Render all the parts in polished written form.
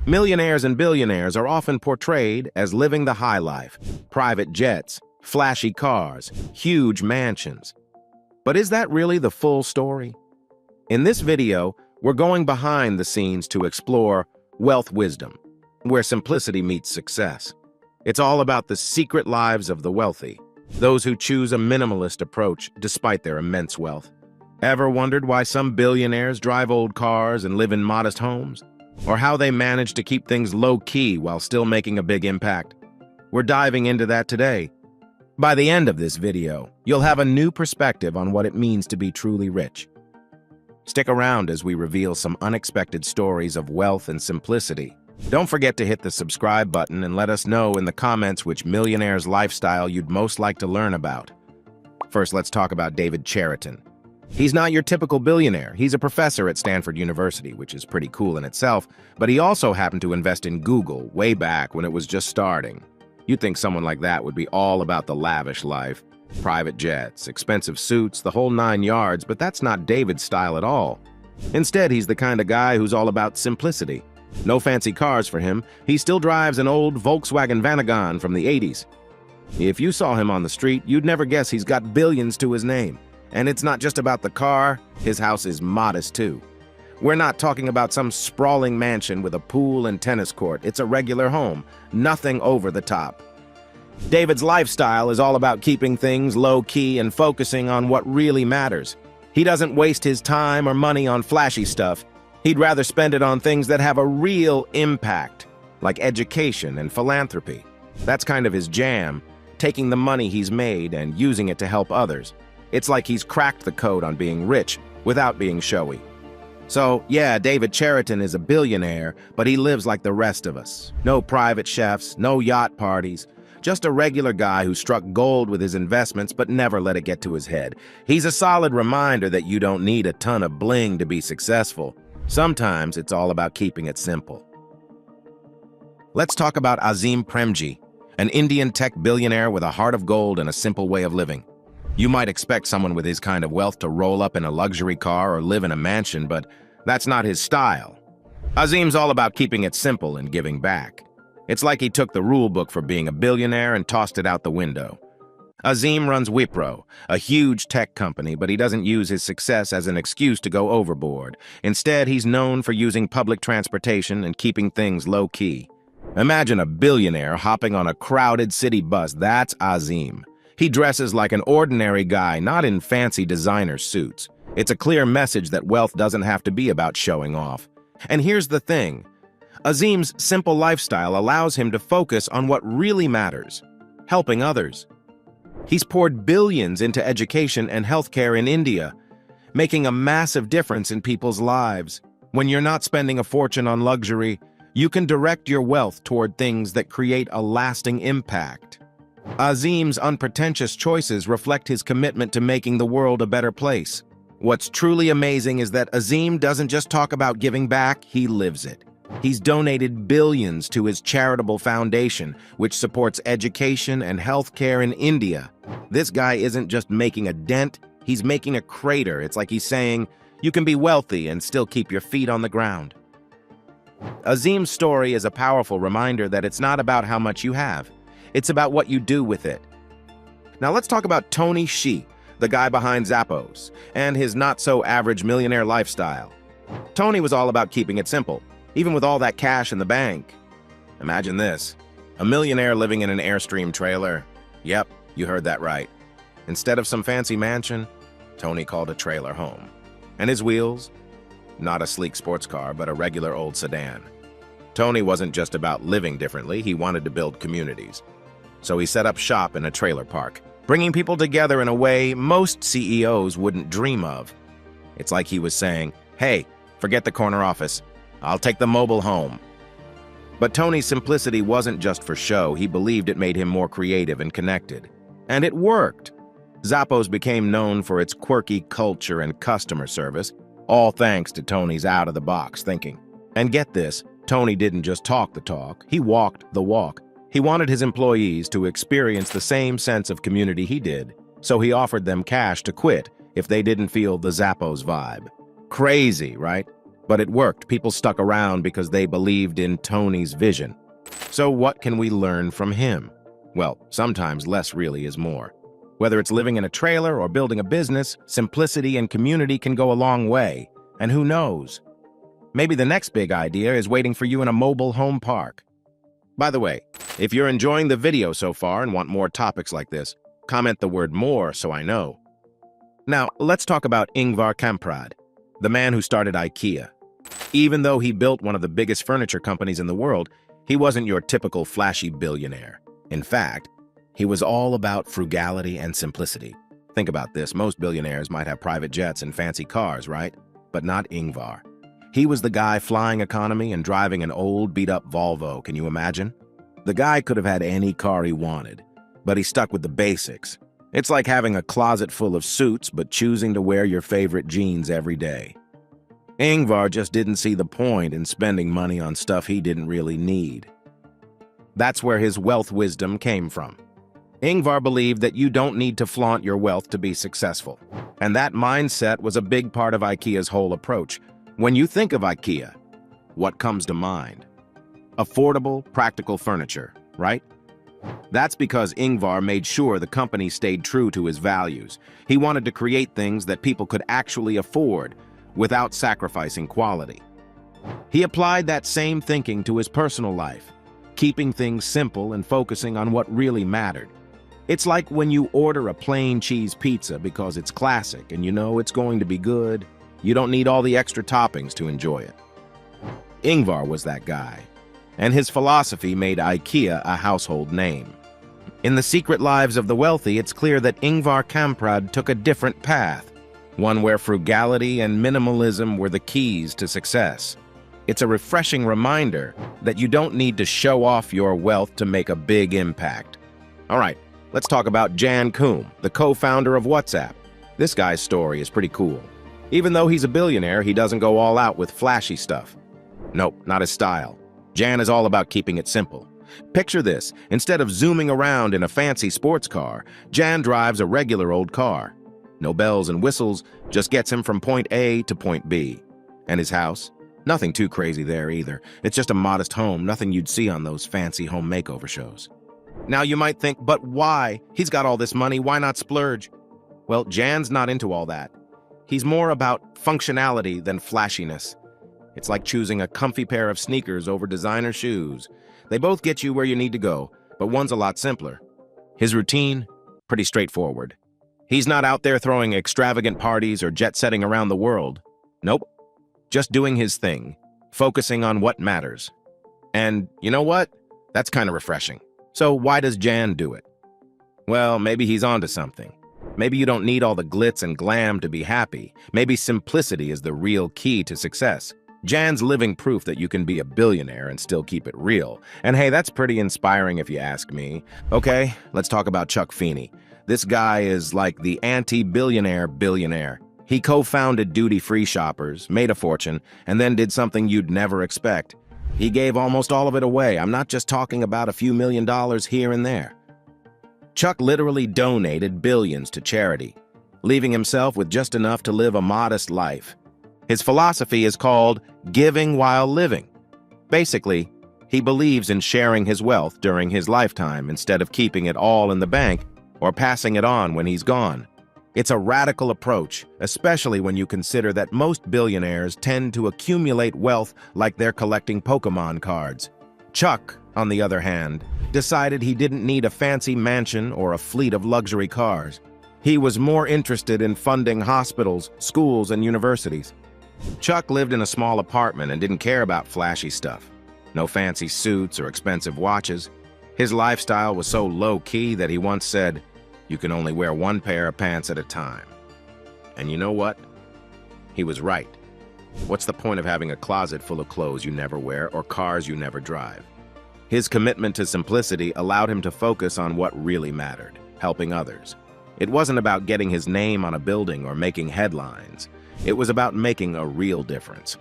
Millionaires and billionaires are often portrayed as living the high life, private jets, flashy cars, huge mansions. But is that really the full story? In this video, we're going behind the scenes to explore wealth wisdom, where simplicity meets success. It's all about the secret lives of the wealthy, those who choose a minimalist approach despite their immense wealth. Ever wondered why some billionaires drive old cars and live in modest homes? Or how they manage to keep things low-key while still making a big impact? We're diving into that today. By the end of this video, you'll have a new perspective on what it means to be truly rich. Stick around as we reveal some unexpected stories of wealth and simplicity. Don't forget to hit the subscribe button and let us know in the comments which millionaire's lifestyle you'd most like to learn about. First, let's talk about David Cheriton. He's not your typical billionaire. He's a professor at Stanford University, which is pretty cool in itself, but he also happened to invest in Google way back when it was just starting. You'd think someone like that would be all about the lavish life, private jets, expensive suits, the whole 9 yards, but that's not David's style at all. Instead, he's the kind of guy who's all about simplicity. No fancy cars for him. He still drives an old Volkswagen Vanagon from the 80s. If you saw him on the street, you'd never guess he's got billions to his name. And it's not just about the car, his house is modest too. We're not talking about some sprawling mansion with a pool and tennis court. It's a regular home, nothing over the top. David's lifestyle is all about keeping things low-key and focusing on what really matters. He doesn't waste his time or money on flashy stuff. He'd rather spend it on things that have a real impact, like education and philanthropy. That's kind of his jam, taking the money he's made and using it to help others. It's like he's cracked the code on being rich without being showy. So, yeah, David Cheriton is a billionaire, but he lives like the rest of us. No private chefs, no yacht parties. Just a regular guy who struck gold with his investments but never let it get to his head. He's a solid reminder that you don't need a ton of bling to be successful. Sometimes it's all about keeping it simple. Let's talk about Azim Premji, an Indian tech billionaire with a heart of gold and a simple way of living. You might expect someone with his kind of wealth to roll up in a luxury car or live in a mansion, but that's not his style. Azim's all about keeping it simple and giving back. It's like he took the rule book for being a billionaire and tossed it out the window. Azim runs Wipro, a huge tech company, but he doesn't use his success as an excuse to go overboard. Instead, he's known for using public transportation and keeping things low-key. Imagine a billionaire hopping on a crowded city bus. That's Azim. He dresses like an ordinary guy, not in fancy designer suits. It's a clear message that wealth doesn't have to be about showing off. And here's the thing. Azim's simple lifestyle allows him to focus on what really matters, helping others. He's poured billions into education and healthcare in India, making a massive difference in people's lives. When you're not spending a fortune on luxury, you can direct your wealth toward things that create a lasting impact. Azim's unpretentious choices reflect his commitment to making the world a better place. What's truly amazing is that Azim doesn't just talk about giving back, he lives it. He's donated billions to his charitable foundation, which supports education and healthcare in India. This guy isn't just making a dent, he's making a crater. It's like he's saying, you can be wealthy and still keep your feet on the ground. Azim's story is a powerful reminder that it's not about how much you have. It's about what you do with it. Now let's talk about Tony Shih, the guy behind Zappos, and his not-so-average millionaire lifestyle. Tony was all about keeping it simple, even with all that cash in the bank. Imagine this, a millionaire living in an Airstream trailer. Yep, you heard that right. Instead of some fancy mansion, Tony called a trailer home. And his wheels? Not a sleek sports car, but a regular old sedan. Tony wasn't just about living differently, he wanted to build communities. So he set up shop in a trailer park, bringing people together in a way most CEOs wouldn't dream of. It's like he was saying, hey, forget the corner office. I'll take the mobile home. But Tony's simplicity wasn't just for show. He believed it made him more creative and connected. And it worked. Zappos became known for its quirky culture and customer service, all thanks to Tony's out-of-the-box thinking. And get this, Tony didn't just talk the talk, he walked the walk. He wanted his employees to experience the same sense of community he did, so he offered them cash to quit if they didn't feel the Zappos vibe. Crazy, right? But it worked. People stuck around because they believed in Tony's vision. So what can we learn from him? Well, sometimes less really is more. Whether it's living in a trailer or building a business, simplicity and community can go a long way. And who knows? Maybe the next big idea is waiting for you in a mobile home park. By the way, if you're enjoying the video so far and want more topics like this, comment the word "more" so I know. Now, let's talk about Ingvar Kamprad, the man who started Ikea. Even though he built one of the biggest furniture companies in the world, he wasn't your typical flashy billionaire. In fact, he was all about frugality and simplicity. Think about this, most billionaires might have private jets and fancy cars, right? But not Ingvar. He was the guy flying economy and driving an old beat-up Volvo, can you imagine? The guy could have had any car he wanted, but he stuck with the basics. It's like having a closet full of suits but choosing to wear your favorite jeans every day. Ingvar just didn't see the point in spending money on stuff he didn't really need. That's where his wealth wisdom came from. Ingvar believed that you don't need to flaunt your wealth to be successful. And that mindset was a big part of Ikea's whole approach. When you think of Ikea, what comes to mind? Affordable, practical furniture, right? That's because Ingvar made sure the company stayed true to his values. He wanted to create things that people could actually afford without sacrificing quality. He applied that same thinking to his personal life, keeping things simple and focusing on what really mattered. It's like when you order a plain cheese pizza because it's classic and you know it's going to be good. You don't need all the extra toppings to enjoy it. Ingvar was that guy, and his philosophy made Ikea a household name. In The Secret Lives of the Wealthy, it's clear that Ingvar Kamprad took a different path, one where frugality and minimalism were the keys to success. It's a refreshing reminder that you don't need to show off your wealth to make a big impact. All right, let's talk about Jan Koum, the co-founder of WhatsApp. This guy's story is pretty cool. Even though he's a billionaire, he doesn't go all out with flashy stuff. Nope, not his style. Jan is all about keeping it simple. Picture this. Instead of zooming around in a fancy sports car, Jan drives a regular old car. No bells and whistles, just gets him from point A to point B. And his house? Nothing too crazy there either. It's just a modest home, nothing you'd see on those fancy home makeover shows. Now you might think, but why? He's got all this money, why not splurge? Well, Jan's not into all that. He's more about functionality than flashiness. It's like choosing a comfy pair of sneakers over designer shoes. They both get you where you need to go, but one's a lot simpler. His routine? Pretty straightforward. He's not out there throwing extravagant parties or jet-setting around the world. Nope. Just doing his thing, focusing on what matters. And you know what? That's kind of refreshing. So why does Jan do it? Well, maybe he's onto something. Maybe you don't need all the glitz and glam to be happy. Maybe simplicity is the real key to success. Jan's living proof that you can be a billionaire and still keep it real. And hey, that's pretty inspiring if you ask me. Okay, let's talk about Chuck Feeney. This guy is like the anti-billionaire billionaire. He co-founded duty-free shoppers, made a fortune, and then did something you'd never expect. He gave almost all of it away. I'm not just talking about a few $1,000,000 here and there. Chuck literally donated billions to charity, leaving himself with just enough to live a modest life. His philosophy is called giving while living. Basically, he believes in sharing his wealth during his lifetime instead of keeping it all in the bank or passing it on when he's gone. It's a radical approach, especially when you consider that most billionaires tend to accumulate wealth like they're collecting Pokemon cards. Chuck, on the other hand, decided he didn't need a fancy mansion or a fleet of luxury cars. He was more interested in funding hospitals, schools, and universities. Chuck lived in a small apartment and didn't care about flashy stuff. No fancy suits or expensive watches. His lifestyle was so low-key that he once said, "You can only wear one pair of pants at a time." And you know what? He was right. What's the point of having a closet full of clothes you never wear or cars you never drive? His commitment to simplicity allowed him to focus on what really mattered, helping others. It wasn't about getting his name on a building or making headlines. It was about making a real difference.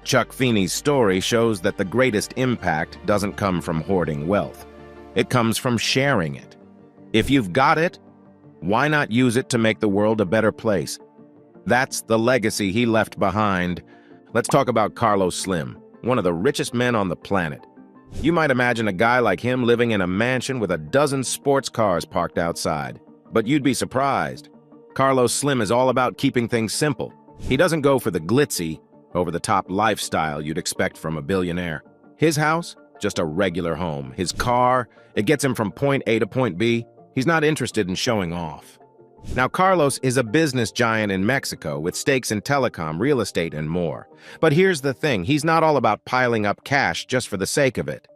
Chuck Feeney's story shows that the greatest impact doesn't come from hoarding wealth. It comes from sharing it. If you've got it, why not use it to make the world a better place? That's the legacy he left behind. Let's talk about Carlos Slim, one of the richest men on the planet. You might imagine a guy like him living in a mansion with a dozen sports cars parked outside. But you'd be surprised. Carlos Slim is all about keeping things simple. He doesn't go for the glitzy, over-the-top lifestyle you'd expect from a billionaire. His house? Just a regular home. His car? It gets him from point A to point B. He's not interested in showing off. Now, Carlos is a business giant in Mexico with stakes in telecom, real estate, and more. But here's the thing, he's not all about piling up cash just for the sake of it.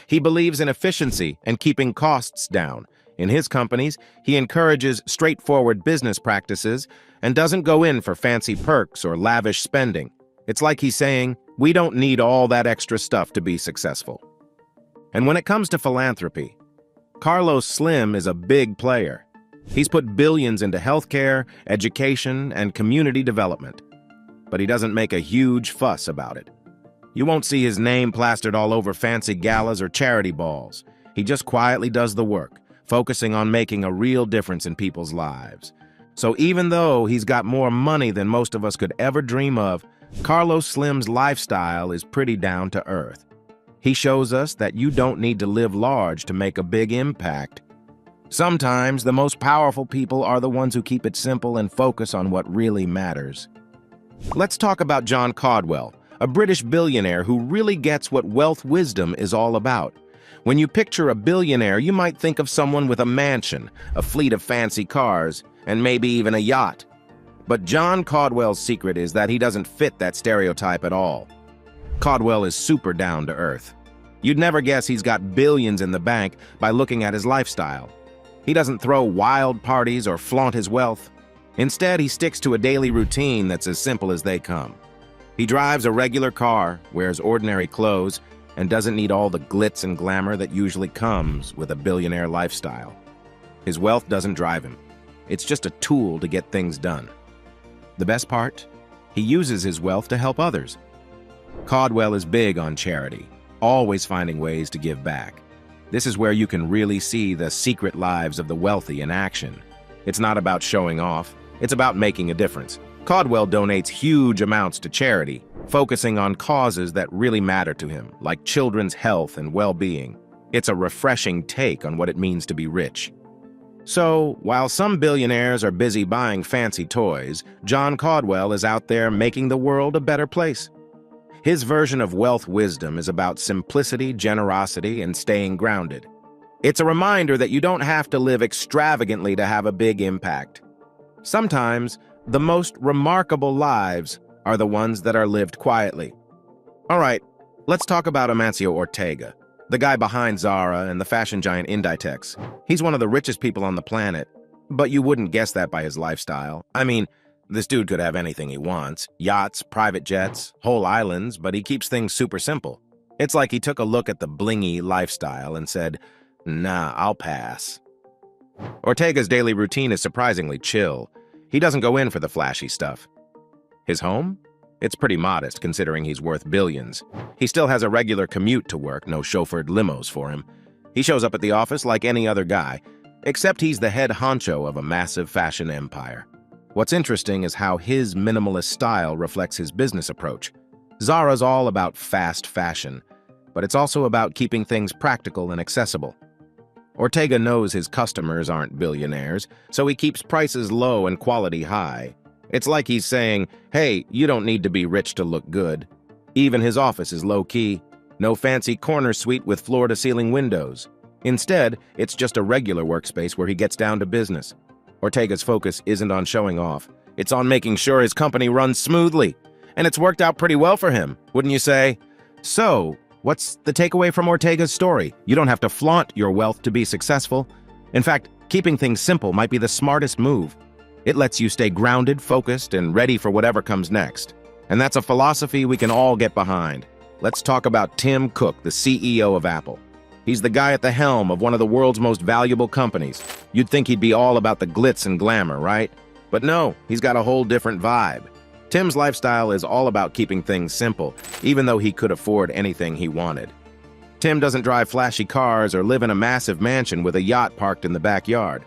He believes in efficiency and keeping costs down. In his companies, he encourages straightforward business practices and doesn't go in for fancy perks or lavish spending. It's like he's saying, we don't need all that extra stuff to be successful. And when it comes to philanthropy, Carlos Slim is a big player. He's put billions into healthcare, education, and community development. But he doesn't make a huge fuss about it. You won't see his name plastered all over fancy galas or charity balls. He just quietly does the work, focusing on making a real difference in people's lives. So even though he's got more money than most of us could ever dream of, Carlos Slim's lifestyle is pretty down to earth. He shows us that you don't need to live large to make a big impact. Sometimes the most powerful people are the ones who keep it simple and focus on what really matters. Let's talk about John Codwell, a British billionaire who really gets what wealth wisdom is all about. When you picture a billionaire, you might think of someone with a mansion, a fleet of fancy cars, and maybe even a yacht. But John Codwell's secret is that he doesn't fit that stereotype at all. Codwell is super down to earth. You'd never guess he's got billions in the bank by looking at his lifestyle. He doesn't throw wild parties or flaunt his wealth. Instead, he sticks to a daily routine that's as simple as they come. He drives a regular car, wears ordinary clothes, and doesn't need all the glitz and glamour that usually comes with a billionaire lifestyle. His wealth doesn't drive him. It's just a tool to get things done. The best part? He uses his wealth to help others. Codwell is big on charity, always finding ways to give back. This is where you can really see the secret lives of the wealthy in action. It's not about showing off, it's about making a difference. Codwell donates huge amounts to charity, focusing on causes that really matter to him, like children's health and well-being. It's a refreshing take on what it means to be rich. So, while some billionaires are busy buying fancy toys, John Codwell is out there making the world a better place. His version of wealth wisdom is about simplicity, generosity, and staying grounded. It's a reminder that you don't have to live extravagantly to have a big impact. Sometimes, the most remarkable lives are the ones that are lived quietly. All right, let's talk about Amancio Ortega, the guy behind Zara and the fashion giant Inditex. He's one of the richest people on the planet, but you wouldn't guess that by his lifestyle. I mean, this dude could have anything he wants. Yachts, private jets, whole islands, but he keeps things super simple. It's like he took a look at the blingy lifestyle and said, nah, I'll pass. Ortega's daily routine is surprisingly chill. He doesn't go in for the flashy stuff. His home? It's pretty modest considering he's worth billions. He still has a regular commute to work, no chauffeured limos for him. He shows up at the office like any other guy, except he's the head honcho of a massive fashion empire. What's interesting is how his minimalist style reflects his business approach. Zara's all about fast fashion, but it's also about keeping things practical and accessible. Ortega knows his customers aren't billionaires, so he keeps prices low and quality high. It's like he's saying, hey, you don't need to be rich to look good. Even his office is low-key. No fancy corner suite with floor-to-ceiling windows. Instead, it's just a regular workspace where he gets down to business. Ortega's focus isn't on showing off. It's on making sure his company runs smoothly. And it's worked out pretty well for him, wouldn't you say? So, what's the takeaway from Ortega's story? You don't have to flaunt your wealth to be successful. In fact, keeping things simple might be the smartest move. It lets you stay grounded, focused, and ready for whatever comes next. And that's a philosophy we can all get behind. Let's talk about Tim Cook, the CEO of Apple. He's the guy at the helm of one of the world's most valuable companies. You'd think he'd be all about the glitz and glamour, right? But no, he's got a whole different vibe. Tim's lifestyle is all about keeping things simple, even though he could afford anything he wanted. Tim doesn't drive flashy cars or live in a massive mansion with a yacht parked in the backyard.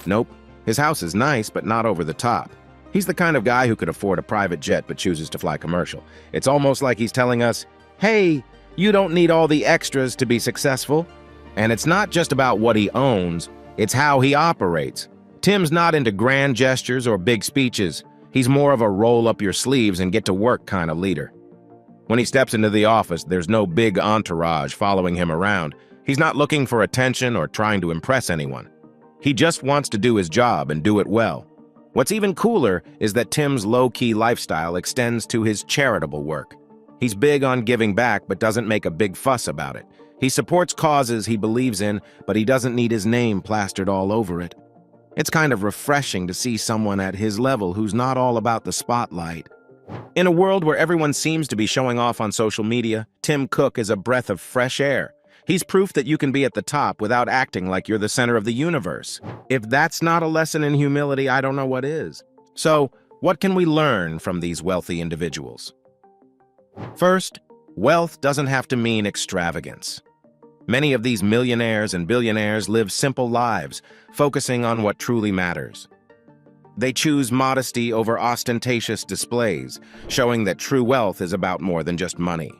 Nope, his house is nice, but not over the top. He's the kind of guy who could afford a private jet but chooses to fly commercial. It's almost like he's telling us, hey, you don't need all the extras to be successful. And it's not just about what he owns, it's how he operates. Tim's not into grand gestures or big speeches. He's more of a roll-up-your-sleeves-and-get-to-work kind of leader. When he steps into the office, there's no big entourage following him around. He's not looking for attention or trying to impress anyone. He just wants to do his job and do it well. What's even cooler is that Tim's low-key lifestyle extends to his charitable work. He's big on giving back but doesn't make a big fuss about it. He supports causes he believes in, but he doesn't need his name plastered all over it. It's kind of refreshing to see someone at his level who's not all about the spotlight. In a world where everyone seems to be showing off on social media, Tim Cook is a breath of fresh air. He's proof that you can be at the top without acting like you're the center of the universe. If that's not a lesson in humility, I don't know what is. So, what can we learn from these wealthy individuals? First, wealth doesn't have to mean extravagance. Many of these millionaires and billionaires live simple lives, focusing on what truly matters. They choose modesty over ostentatious displays, showing that true wealth is about more than just money.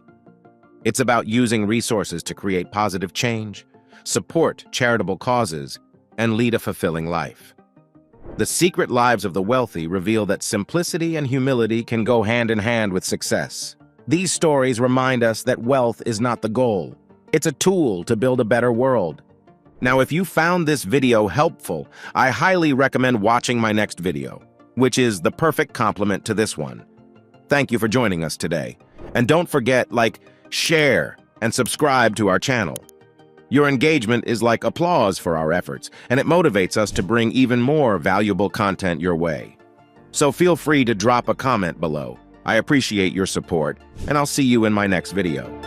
It's about using resources to create positive change, support charitable causes, and lead a fulfilling life. The secret lives of the wealthy reveal that simplicity and humility can go hand in hand with success. These stories remind us that wealth is not the goal. It's a tool to build a better world. Now, if you found this video helpful, I highly recommend watching my next video, which is the perfect complement to this one. Thank you for joining us today. And don't forget, share, and subscribe to our channel. Your engagement is like applause for our efforts, and it motivates us to bring even more valuable content your way. So feel free to drop a comment below. I appreciate your support, and I'll see you in my next video.